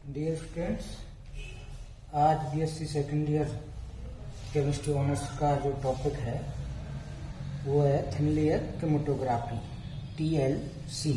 Dear students, आज BSc second year chemistry honours का जो टॉपिक है वो है थिन लेयर क्रोमेटोग्राफी TLC।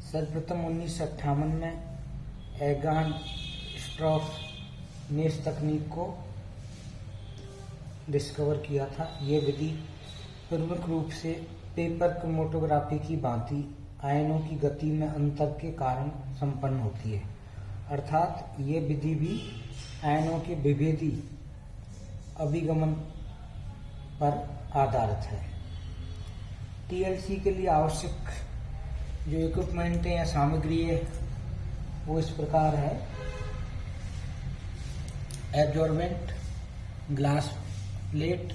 सर्वप्रथम 1958 में एगान स्ट्रॉफ ने इस तकनीक को डिस्कवर किया था। ये विधि प्रमुख रूप से पेपर क्रोमेटोग्राफी की भांति आयनों की गति में अंतर के कारण संपन्न होती है, अर्थात ये विधि भी आयनों के विभेदी अभिगमन पर आधारित है। TLC के लिए आवश्यक जो इक्विपमेंट है या सामग्री है वो इस प्रकार है: एब्जॉर्बेंट, ग्लास प्लेट,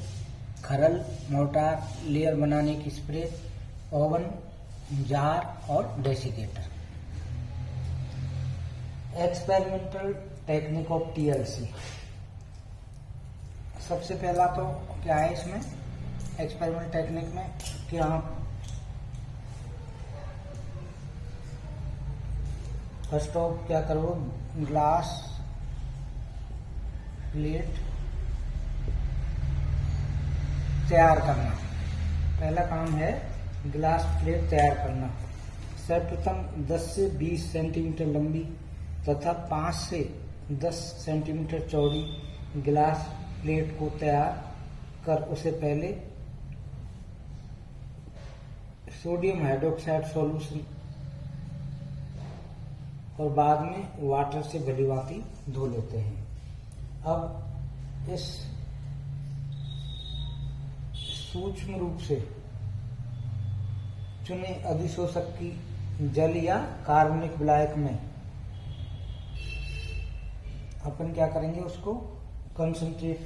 खरल, मोर्टार, लेयर बनाने की स्प्रे, ओवन, जार और desiccator. Experimental technique of TLC। सबसे पहला तो क्या है इसमें एक्सपेरिमेंटल टेक्निक में कि आप फर्स्ट ऑफ क्या करो, ग्लास प्लेट तैयार करना। पहला काम है ग्लास प्लेट तैयार करना। सर्वप्रथम 10 से 20 सेंटीमीटर लंबी तथा 5 से 10 सेंटीमीटर चौड़ी ग्लास प्लेट को तैयार कर उसे पहले सोडियम हाइड्रोक्साइड सॉल्यूशन और बाद में वाटर से भलीभांति धो लेते हैं। अब इस सूक्ष्म रूप से चुने अधिशोषक की जल या कार्बनिक विलायक में अपन क्या करेंगे, उसको कंसंट्रेट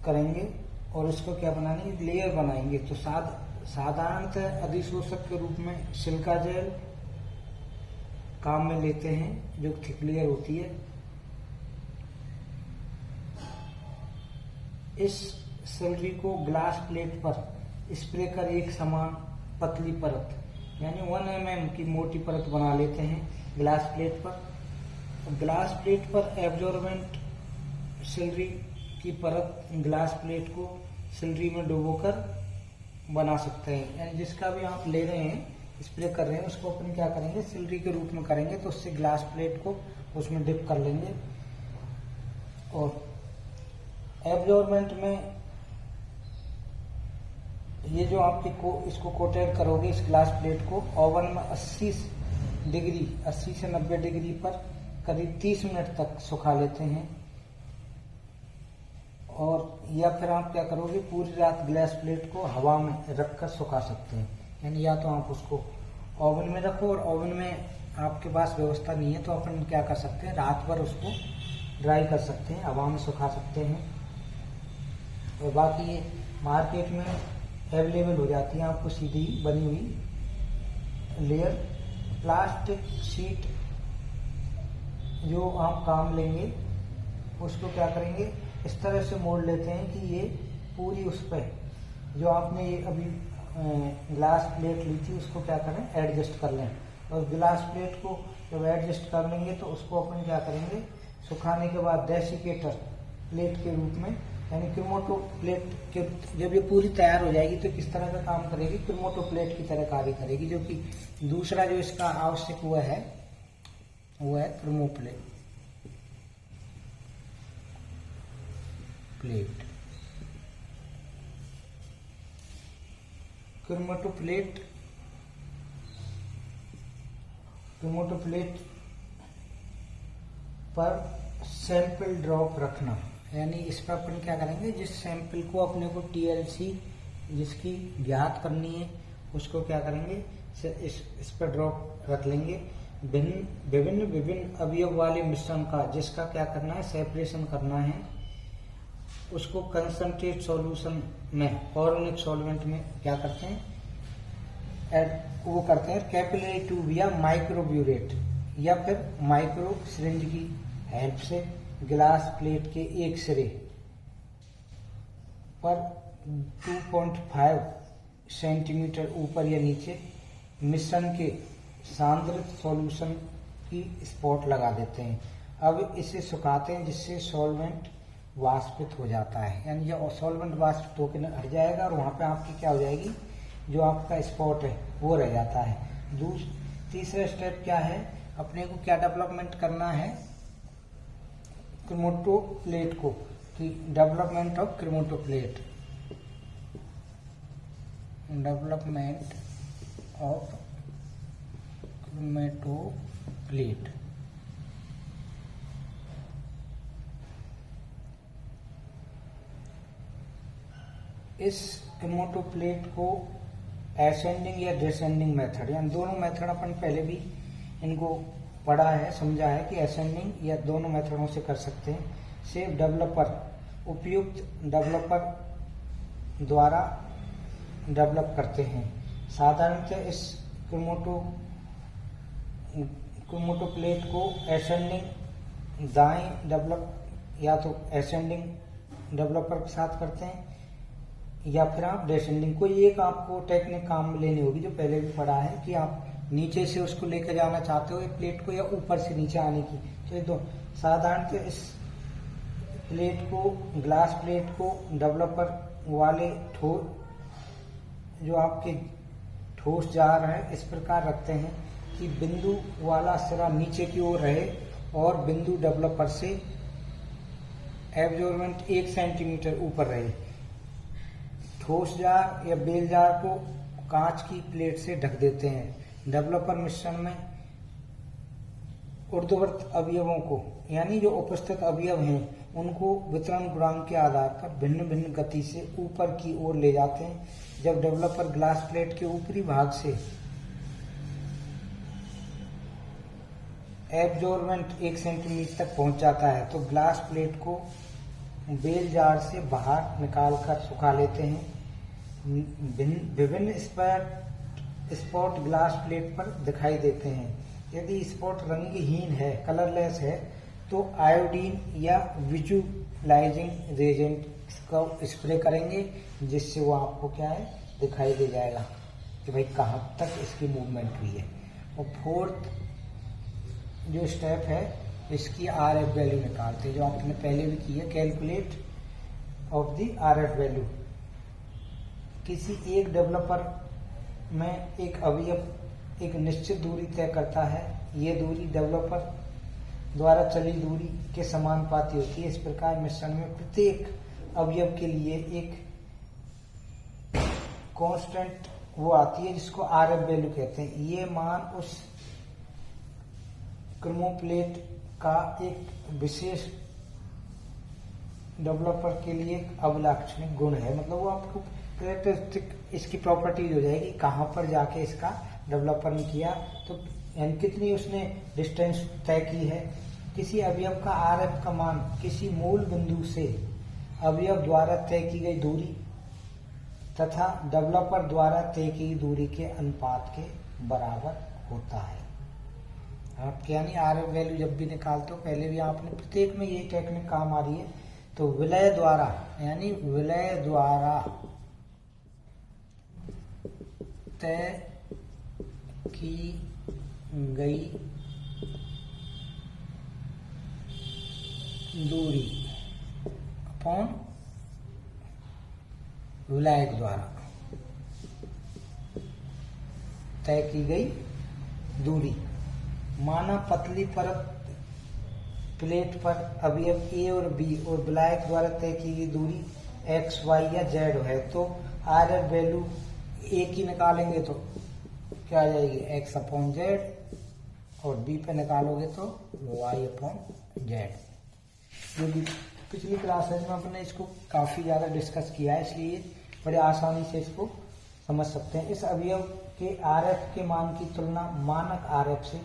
करेंगे और इसको क्या बनाएंगे, लेयर बनाएंगे। तो साधारणतः अधिशोषक के रूप में सिलिका जेल काम में लेते हैं जो थिक लेयर होती है। इस स्लरी को ग्लास प्लेट पर स्प्रे कर एक समान पतली परत यानी 1 mm की मोटी परत बना लेते हैं ग्लास प्लेट पर। ग्लास प्लेट पर एब्जॉर्बेंट स्लरी की परत ग्लास प्लेट को स्लरी में डुबोकर बना सकते हैं। यानी जिसका भी आप ले रहे हैं, स्प्रे कर रहे हैं, उसको अपन क्या करेंगे, स्लरी के रूप में करेंगे। तो उससे ग्लास प्लेट को उसमें डिप कर लेंगे और एब्जॉर्बेंट में ये जो आपके इसको कोटेड करोगे इस ग्लास प्लेट को, ओवन में 80 से 90 डिग्री पर करीब 30 मिनट तक सुखा लेते हैं। और या फिर आप क्या करोगे, पूरी रात ग्लास प्लेट को हवा में रखकर सुखा सकते हैं। यानी या तो आप उसको ओवन में रखो और ओवन में आपके पास व्यवस्था नहीं है तो अपन क्या कर सकते हैं, रात भर उसको ड्राई कर सकते हैं, हवा में सुखा सकते हैं। और बाकी ये मार्केट में अवेलेबल हो जाती है आपको सीधी बनी हुई लेयर। प्लास्टिक शीट जो आप काम लेंगे उसको क्या करेंगे, इस तरह से मोड़ लेते हैं कि ये पूरी उस पर जो आपने ये अभी ग्लास प्लेट ली थी उसको क्या करें, एडजस्ट कर लें। और ग्लास प्लेट को जब एडजस्ट कर लेंगे तो उसको अपन क्या करेंगे, सुखाने के बाद डेसिकेटर प्लेट के रूप में यानी क्रोमेटो प्लेट के जब ये पूरी तैयार हो जाएगी तो किस तरह का काम करेगी, क्रोमेटो प्लेट की तरह कार्य करेगी। जो कि दूसरा जो इसका आवश्यक वो है क्रोमोप्लेट क्रोमेटो प्लेट पर सैंपल ड्रॉप रखना। यानी इस पर अपन क्या करेंगे, जिस सैंपल को अपने को TLC जिसकी ज्ञात करनी है उसको क्या करेंगे, इस पर ड्रॉप रख लेंगे। विभिन्न अवयव वाले मिश्रण का जिसका क्या करना है, सेपरेशन करना है, उसको कंसंट्रेट सॉल्यूशन में ऑर्गेनिक सॉल्वेंट में क्या करते हैं, वो करते हैं कैपिलरी ट्यूब या माइक्रोब्यूरेट या फिर माइक्रो सिरिंज की हेल्प से ग्लास प्लेट के एक सिरे पर 2.5 सेंटीमीटर ऊपर या नीचे मिश्रण के सांद्रित सॉल्यूशन की स्पॉट लगा देते हैं। अब इसे सुखाते हैं जिससे सॉल्वेंट वाष्पित हो जाता है, यानी जो सॉल्वेंट वाष्पित होकर हट जाएगा और वहाँ पे आपकी क्या हो जाएगी, जो आपका स्पॉट है वो रह जाता है। तीसरा स्टेप क्या है, अपने को क्या डेवलपमेंट करना है, क्रोमेटोप्लेट को, कि डेवलपमेंट ऑफ क्रोमेटोप्लेट, डेवलपमेंट ऑफ क्रोमेटोप्लेट। इस क्रोमेटोप्लेट को एसेंडिंग या डिसेंडिंग मेथड, यानी दोनों मेथड अपन पहले भी इनको पढ़ा है, समझा है कि असेंडिंग या दोनों मेथडों से कर सकते हैं, से डेवलपर, उपयुक्त डेवलपर द्वारा डेवलप करते हैं। साधारणतः इस क्रोमेटोप्लेट को एसेंडिंग दाएं डेवलप या तो एसेंडिंग डेवलपर के साथ करते हैं या फिर आप डिसेंडिंग। कोई एक आपको टेक्निक काम में लेनी होगी जो पहले भी पढ़ा है कि आप नीचे से उसको लेकर जाना चाहते हो एक प्लेट को या ऊपर से नीचे आने की, तो ये दो साधारणतः इस प्लेट को, ग्लास प्लेट को डेवलपर वाले जो आपके ठोस जार है इस प्रकार रखते हैं कि बिंदु वाला सिरा नीचे की ओर रहे और बिंदु डेवलपर से एब्जॉर्बेंट 1 सेंटीमीटर ऊपर रहे। ठोस जार या बेल जार को कांच की प्लेट से ढक देते हैं। डेवलपर मिश्रण में ऊर्ध्वाधर अवयवों को, यानी जो उपस्थित अवयव हैं उनको वितरण गुणांक के आधार पर भिन्न भिन्न गति से ऊपर की ओर ले जाते हैं। जब डेवलपर ग्लास प्लेट के ऊपरी भाग से एब्जॉर्बेंट 1 सेंटीमीटर तक पहुंच जाता है तो ग्लास प्लेट को बेल जार से बाहर निकालकर सुखा लेते हैं। विभिन्न स्पॉट ग्लास प्लेट पर दिखाई देते हैं। यदि स्पॉट रंगहीन है, कलरलेस है, तो आयोडीन या विजुलाइजिंग रेजेंट का स्प्रे करेंगे जिससे वो आपको क्या है, दिखाई दे जाएगा कि भाई कहाँ तक इसकी मूवमेंट हुई है। और फोर्थ जो स्टेप है इसकी RF वैल्यू निकालते हैं, जो आपने पहले भी की है, calculate of the RF value. किसी एक डेवलपर में एक अवयव एक निश्चित दूरी तय करता है। ये दूरी डेवलपर द्वारा चली दूरी के समानुपाती होती है। इस प्रकार मिश्रण में प्रत्येक अवयव के लिए एक कांस्टेंट वो आती है जिसको RF वैल्यू कहते हैं। ये मान उस क्रोमोप्लेट का एक विशेष डेवलपर के लिए एक अभिलाक्षणिक गुण है, मतलब वो आपको कैरेक्टरिस्टिक इसकी प्रॉपर्टीज हो जाएगी कहाँ पर जाके इसका डेवलपर ने किया, तो यानी कितनी उसने डिस्टेंस तय की है। किसी अवयव का RF का मान किसी मूल बिंदु से अवयव द्वारा तय की गई दूरी तथा डेवलपर द्वारा तय की दूरी के अनुपात के बराबर होता है। आप यानी RF वैल्यू जब भी निकालते हो, पहले भी आपने प्रत्येक में ये टेक्निक काम आ रही है, तो विलय द्वारा, यानी विलय द्वारा तय की गई दूरी अपॉन विलायक द्वारा तय की गई दूरी। माना पतली परत प्लेट पर अवयव A और B और विलायक द्वारा तय की गई दूरी x, y या z है, तो RF वैल्यू A की निकालेंगे तो क्या आ जाएगी, x अपॉन z, और B पे निकालोगे तो y अपॉन z। जो भी पिछली क्लासेस में अपने इसको काफी ज्यादा डिस्कस किया है, इसलिए बड़े आसानी से इसको समझ सकते हैं। इस अवयव के RF के मान की तुलना मानक RF से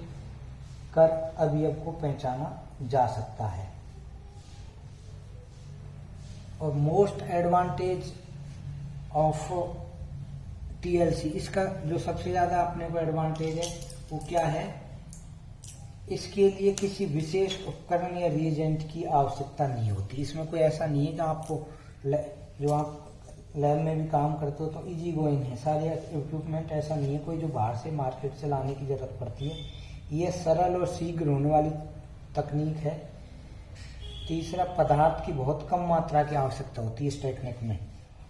कर अवयव को पहचाना जा सकता है। और मोस्ट एडवांटेज ऑफ TLC, इसका जो सबसे ज्यादा अपने को एडवांटेज है वो क्या है, इसके लिए किसी विशेष उपकरण या रिएजेंट की आवश्यकता नहीं होती। इसमें कोई ऐसा नहीं है कि आपको जो आप लैब में भी काम करते हो तो इजी गोइंग है सारे इक्विपमेंट, ऐसा नहीं है कोई जो बाहर से मार्केट से लाने की जरूरत पड़ती है। ये सरल और शीघ्र होने वाली तकनीक है। तीसरा, पदार्थ की बहुत कम मात्रा की आवश्यकता होती है इस टेक्निक में,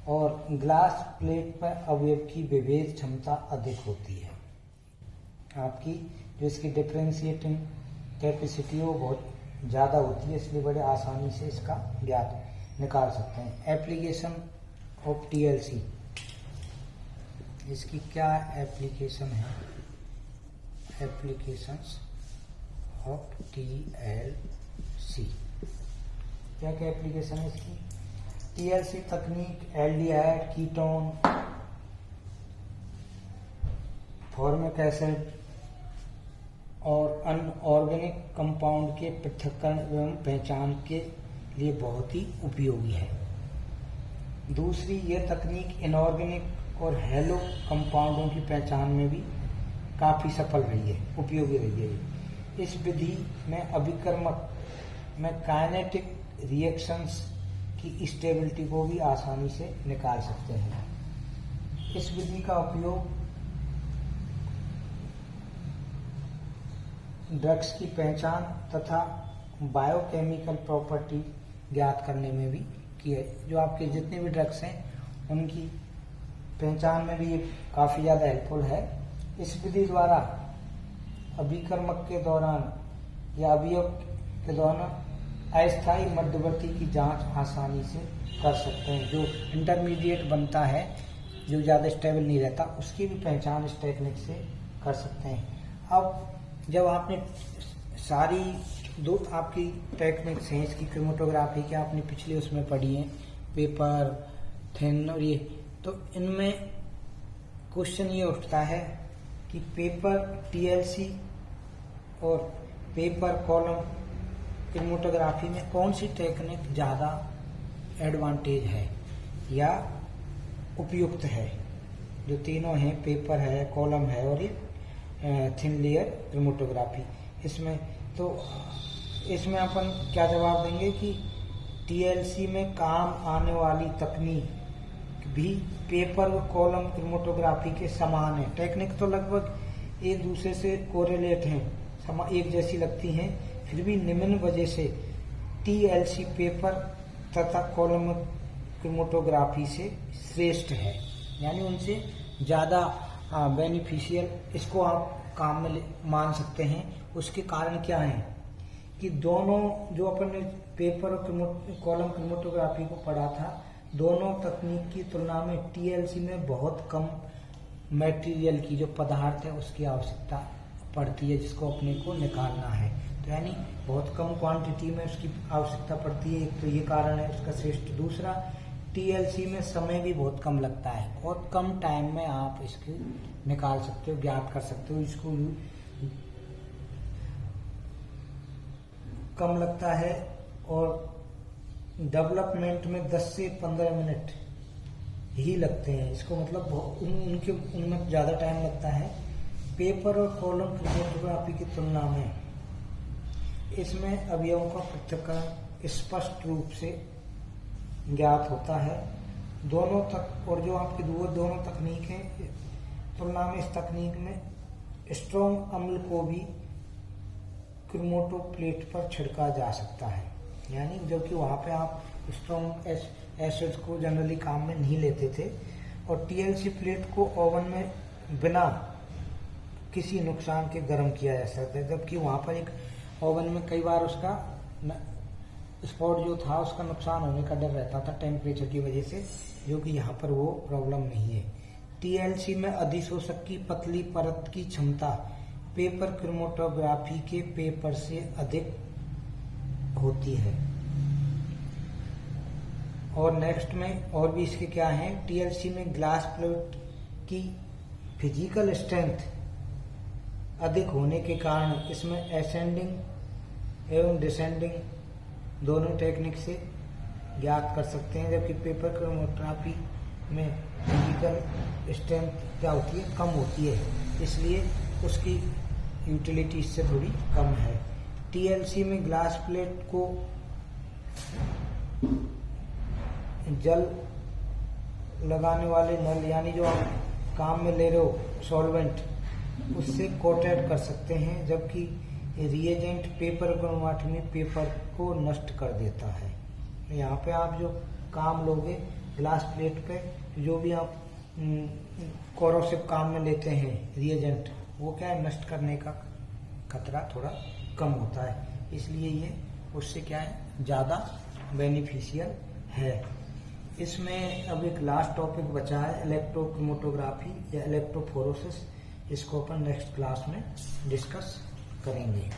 और ग्लास प्लेट पर अवयव की विभेद क्षमता अधिक होती है। आपकी जो इसकी डिफरेंशिएटिंग कैपेसिटी वो बहुत ज़्यादा होती है, इसलिए बड़े आसानी से इसका ज्ञात निकाल सकते हैं। एप्लीकेशन ऑफ टीएलसी, इसकी क्या एप्लीकेशन है? एप्लीकेशंस ऑफ टीएलसी, क्या क्या एप्लीकेशन है इसकी? टीएलसी तकनीक एल्डिहाइड, कीटोन, फॉर्मिक एसिड और अनऑर्गेनिक कंपाउंड के पृथक्करण एवं पहचान के लिए बहुत ही उपयोगी है। दूसरी, यह तकनीक इनऑर्गेनिक और हैलो कंपाउंडों की पहचान में भी काफ़ी सफल रही है, उपयोगी रही है। इस विधि में अभिकर्मक में काइनेटिक रिएक्शंस की स्टेबिलिटी को भी आसानी से निकाल सकते हैं। इस विधि का उपयोग ड्रग्स की पहचान तथा बायोकेमिकल प्रॉपर्टी ज्ञात करने में भी किया है। जो आपके जितने भी ड्रग्स हैं उनकी पहचान में भी ये काफ़ी ज़्यादा हेल्पफुल है। इस विधि द्वारा अभिकर्मक के दौरान या अवयव के दौरान अस्थायी मध्यवर्ती की जांच आसानी से कर सकते हैं। जो इंटरमीडिएट बनता है, जो ज़्यादा स्टेबल नहीं रहता, उसकी भी पहचान इस टेक्निक से कर सकते हैं। अब जब आपने सारी दो आपकी टेक्निक्स हैं इसकी, क्रोमेटोग्राफी की आपने पिछले उसमें पढ़ी है, पेपर, थिन और ये, तो इनमें क्वेश्चन ये उठता है कि पेपर टीएलसी और पेपर कॉलम क्रोमेटोग्राफी में कौन सी टेक्निक ज़्यादा एडवांटेज है या उपयुक्त है। जो तीनों हैं, पेपर है, कॉलम है और ये थिन लेयर क्रोमेटोग्राफी, इसमें तो इसमें अपन क्या जवाब देंगे कि टीएलसी में काम आने वाली तकनीक भी पेपर और कॉलम क्रोमेटोग्राफी के समान है। टेक्निक तो लगभग एक दूसरे से कोरिलेट हैं, एक जैसी लगती हैं, फिर भी निम्न वजह से टीएलसी पेपर तथा कॉलम क्रोमेटोग्राफी से श्रेष्ठ है, यानी उनसे ज़्यादा बेनिफिशियल इसको आप काम में मान सकते हैं। उसके कारण क्या है कि दोनों जो अपन ने पेपर और कॉलम क्रोमेटोग्राफी को पढ़ा था, दोनों तकनीक की तुलना में टीएलसी में बहुत कम मटेरियल की, जो पदार्थ है उसकी आवश्यकता पड़ती है, जिसको अपने को निकालना है। तो यानी बहुत कम क्वांटिटी में उसकी आवश्यकता पड़ती है, एक तो ये कारण है उसका श्रेष्ठ। दूसरा, टीएलसी में समय भी बहुत कम लगता है, बहुत कम टाइम में आप इसको निकाल सकते हो, ज्ञात कर सकते हो। इसको कम लगता है और डेवलपमेंट में 10 से 15 मिनट ही लगते हैं इसको, मतलब उनमें ज़्यादा टाइम लगता है। पेपर और कॉलम क्रोमेटोग्राफी की तुलना में इसमें अवयवों का पृथक्करण स्पष्ट रूप से ज्ञात होता है। दोनों तक और जो आपकी दोनों तकनीक है तुलना में, इस तकनीक में स्ट्रॉन्ग अम्ल को भी क्रोमेटो प्लेट पर छिड़का जा सकता है, यानी जबकि वहाँ पे आप स्ट्रॉन्ग एसिड्स को जनरली काम में नहीं लेते थे। और टीएलसी प्लेट को ओवन में बिना किसी नुकसान के गर्म किया जा सकता है, जबकि वहाँ पर एक ओवन में कई बार उसका स्पॉट जो था उसका नुकसान होने का डर रहता था टेम्परेचर की वजह से, जो कि यहाँ पर वो प्रॉब्लम नहीं है। टीएलसी में अधिशोषक की पतली परत की क्षमता पेपर क्रोमेटोग्राफी के पेपर से अधिक होती है। और नेक्स्ट में और भी इसके क्या है, टीएलसी में ग्लास प्लेट की फिजिकल स्ट्रेंथ अधिक होने के कारण इसमें असेंडिंग एवं डिसेंडिंग दोनों टेक्निक से ज्ञात कर सकते हैं, जबकि पेपर क्रोमेटोग्राफी में फिजिकल स्ट्रेंथ क्या होती है, कम होती है, इसलिए उसकी यूटिलिटी इससे थोड़ी कम है। टीएलसी में ग्लास प्लेट को जल लगाने वाले नल, यानी जो आप काम में ले रहे हो सॉल्वेंट, उससे कोटेड कर सकते हैं, जबकि रिएजेंट पेपर क्रोमेटोग्राफी में पेपर को नष्ट कर देता है। यहाँ पे आप जो काम लोगे ग्लास प्लेट पे, जो भी आप कोरोसिव काम में लेते हैं रिएजेंट, वो क्या है, नष्ट करने का खतरा थोड़ा कम होता है, इसलिए ये उससे क्या है, ज़्यादा बेनिफिशियल है। इसमें अब एक लास्ट टॉपिक बचा है, इलेक्ट्रोक्रोमेटोग्राफी या इलेक्ट्रोफोरेसिस। इसको अपन नेक्स्ट क्लास में डिस्कस करेंगे।